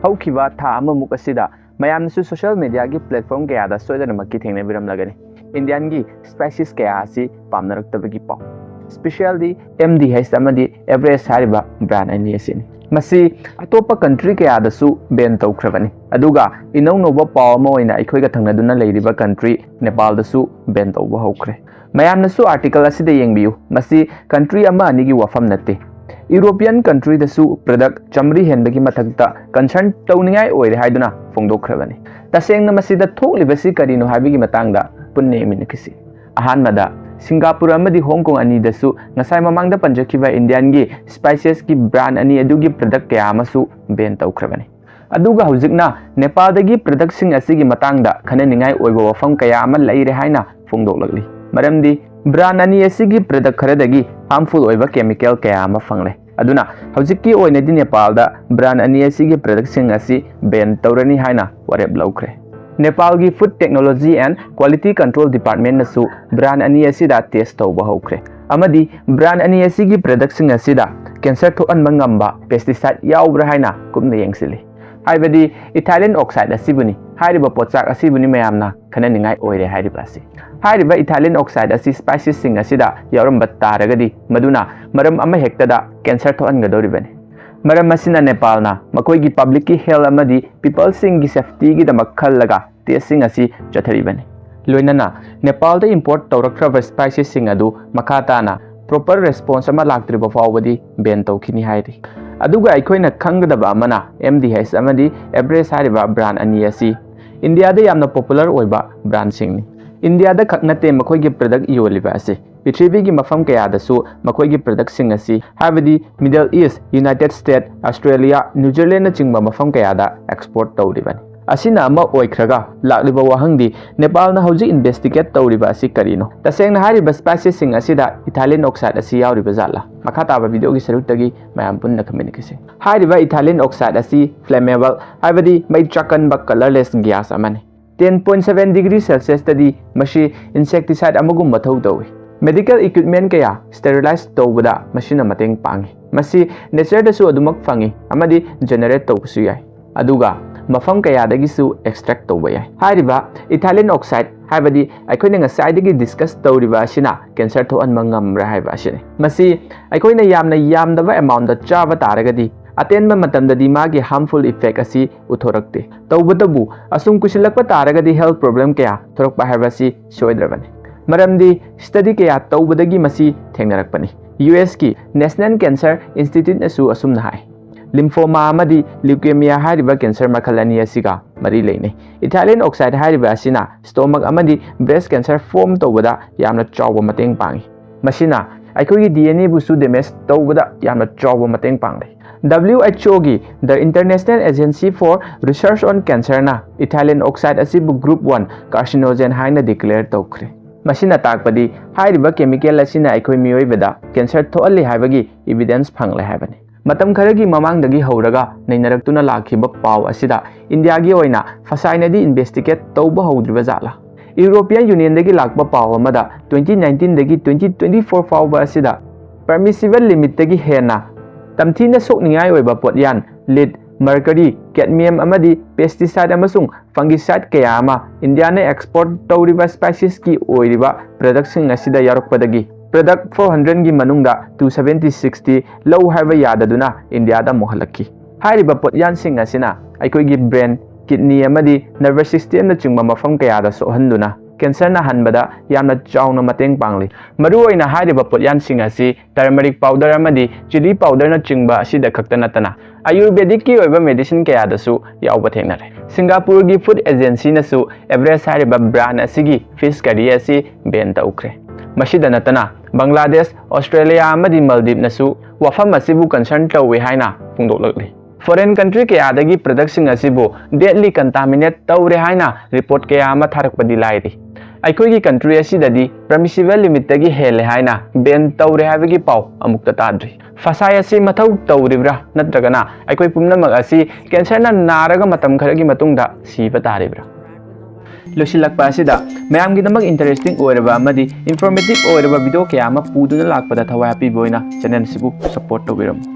हौखिबा था अममुक असिदा मयामनसु social media की platform कयादा सोयदनमक्की थेंगनबिरमलगनी Indian की स्पाइसेस कया asi पामनरक्तबगी पाव स्पेशली MDH अमदी एवरेस्ट हारिबा ब्रांड अनि असिनी मसी अतोप कंट्री कयादसु बैन तौख्रबनी अदुगा इनौ नोबा पाव अमा ओइना अखोइगा थंगनदुना लेरिबा कंट्री नेपाल दसु बैन तौबा हौख्रे मयामनसु आर्टिकल असिदा येंगबियु मसी कंट्री अमा अनिगी वफम नते यूरोपियन कंट्री दसु प्रोडक्ट चमरी हेनबगी मथक्ता कंसर्न तौनिंगाई ओइरे हाइदुना फोंदोख्रबनी तसेंगना मसीदा थोकलिबसी करिनो हाबिगी मतंगदा पुन्ने मिनकिसी अहानमदा सिंगापुर अमदी हांगकांग अनि दसु ngasai mamangda panjakhiba indian gi spices ki brand ani adugi product kaya amasu ban taukrabani aduga hujikna nepal dagi product sing asigi matangda khananingai oiba wafam kaya ama laire haina phongdoklakli maramdi brand ani asigi product kharadagi harmful oiba chemical kaya ama fangle aduna hujikki oinadi nepal da brand ani asigi product sing asi ban taurani haina warep laukre Nepal की food technology and quality control department नसु brand अनि असिदा test तौबा हौख्रे अमदी brand अनि असिगी product सिंग असिदा कैंसर थोअन मंगंबा पेस्टिसाइड याउब्रा हाइना कुमना येंगसिली हाइबदी इथाइलिन ऑक्साइड असिबुनी हाइरिबा पोचाक असिबुनी मयामना खननिंगाई ओइरे हाइरिबासी हाइरिबा इथाइलिन ऑक्साइड असी स्पाइसेस सिंग असिदा याउरंबा तारगदी मदुना मरम अमा हेक्तदा कैंसर थोअन गदौरिबनी मरम मसिना नेपालना मकोइगी पब्लिक की हेल्थ अमदी पीपल सिंग की सेफ्टी की दमक खल्लगा टेस्टिंग असी चथरिबनी लोइनना नेपाल द इंपोर्ट तौरख्रब स्पाइसेस सिंग अदु मखाताना प्रॉपर रेस्पॉन्स अमा लाक्त्रिबा फावबदी बैन तौखिनी हाइरि अदुगा अखोइना खंगदबा अमना MDH अमदी एवरेस्ट हारिबा ब्रांड अनि असी इंडिया द यामना पॉपुलर ओइबा ब्रांड सिंगनी इंडिया द खकनते मखोइगी प्रोडक्ट योलिबा असी पृथ्वी की मफम कयादसु मखोइगी प्रोडक्ट सिंग असी हाबदी middle east united state Australia New Zealand चिंगबा मफम कयादा एक्सपोर्ट तौरिबनी असिना अमा ओइख्रगा लाक्लिबा वाहंगदी नेपाल ना हौजी इन्वेस्टिगेट तौरिबा असी करिनो तसेंगना हारिबा स्पाइसेस सिंग असिदा इथाइलिन ऑक्साइड असी याउरिबा जाला मखाताबा वीडियो की सरुक्तगी मयाम पुन्ना कम्युनिकेशन हारिबा इथाइलिन ऑक्साइड असी फ्लेमेबल हाबदी मै चकनबा कलरलेस गैस अमने 10.7 डिग्री सेल्सियस तदी मशी इंसेक्टिसाइड अमगुम मथौ तौई मेडिकल इक्विपमेंट कया स्टेरिलाइज तौबदा मशीना मतेंग पांगी मसी नेचर दसु अदुमक फंगी अमदी जनरेट तौबसु याय अदुगा मफम कयादगिसु एक्सट्रैक्ट तौबा याय हारिबा इथाइलिन ऑक्साइड हाइबदी अखोइना ngसाइदगी डिस्कस तौरिबा असिना कैंसर थोअन मंगमरा हाइबा असिने मसी अखोइना यामदबा अमाउंट दा चाबा तारगदी अतेनबा मतमददी मागी हार्मफुल इफेक्ट असी उथोरक्ते तौबदबु असुम कुशिलकपा तारगदी हेल्थ प्रॉब्लम कया थोरकपा हाइबासी सोइद्रबनी मरमदी स्टडी कया तौबदगी मसी थेंगनरकपनी US की नेशनल कैंसर इंस्टीट्यूट असु असुम नहाय लिम्फोमा अमदी ल्यूकेमिया हारिबा कैंसर मखलनी असिगा मरी लेने इथाइलिन ऑक्साइड हारिबा असिना स्टोमक अमदी ब्रेस्ट कैंसर फॉर्म तौबदा यामना चावबा मतेंग पांगी मसिना अखोगी DNA बुसु डैमेज तौबदा यामना चावबा मतेंग पांगले WHO की the international agency for research on cancer ना इथाइलिन ऑक्साइड असिबु ग्रुप 1 कार्सिनोजेन हाइना डिक्लेयर तौख्रे मसिना ताकपदी हाइरिबा केमिकल असिना अखोइ मियोइबदा कैंसर थोअल्ली हाइबगी एविडेंस फंगले हाइबनी मतम खरगी ममांगदगी हौरगा नैनरक्तुना लाखिबा पाव असिदा इंडिया की ओइना फसाइनदी इन्वेस्टिगेट तौबा हौद्रिबा जाला यूरोपियन यूनियन दगी लाकबा पाव अमदा 2019 दगी 2024 फावबा असिदा परमिसिबल लिमिट दगी हेना तमथीना सोकनिंगाई ओइबा पोटयान लीड मर्करी कैडमियम अमदी पेस्टिसाइड अमसुंग फंगिसाइड कया अमा इंडिया ने एक्सपोर्ट तौरिबा स्पाइसेस की ओइरिबा प्रोडक्ट सिंग असिदा यारकपदगी प्रोडक्ट 400 की मनुंगदा 270-60 लौ हाइबा याददुना इंडिया दा मोहलक्की हाइरिबा पोटयान सिंग असिना अखोइगी ब्रेन किडनी अमदी नर्वस सिस्टम ना चिंबा मफम कयादा सोहंदुना कैंसर ना हनबदा यामना चावना मतेंग पांगली मरुओइना हारिबा पोटयान सिंग असि टर्मरिक पाउडर अमदी चिली पाउडर ना चिंबा असिदा खक्ता नतना आयुर्वेदिक की ओइबा मेडिसिन कयादसु याउबा थेंगनरे सिंगापुर की फूड एजेंसी नसु एवरेस्ट हारिबा ब्रांड असिगी फिश करी असि बैन तौख्रे मसिदा नतना बांग्लादेश ऑस्ट्रेलिया अमदी मालदीव नसु वफम असिबु कंसर्न तौवे हाइना फोंदोक्लक्ली फॉरेन कंट्री कयादगी प्रोडक्ट सिंग असिबु डेडली कंटामिनेट तौरे हाइना रिपोर्ट कया अमा थारकपदी लाइरि अखोइगी कंट्री असिददी परमिसिबल लिमिट तगी हेले हाइना बैन तौरे हाइबगी पाव अमुक्ता ताद्रि फसाय असि मथौ तौरिब्रा नत्रगना अखोइ पुमनमक असि कैंसर ना नारगा मतम खरगी मतुंगदा सीबा तारिब्रा लोसिलकपा असिदा मयामगिदमक इंटरेस्टिंग ओइरबा अमदी इंफॉर्मेटिव ओइरबा वीडियो कया अमा पुदुना लाकपदा थवाय पिबोइना चैनल सिबु सपोर्ट तौबिरम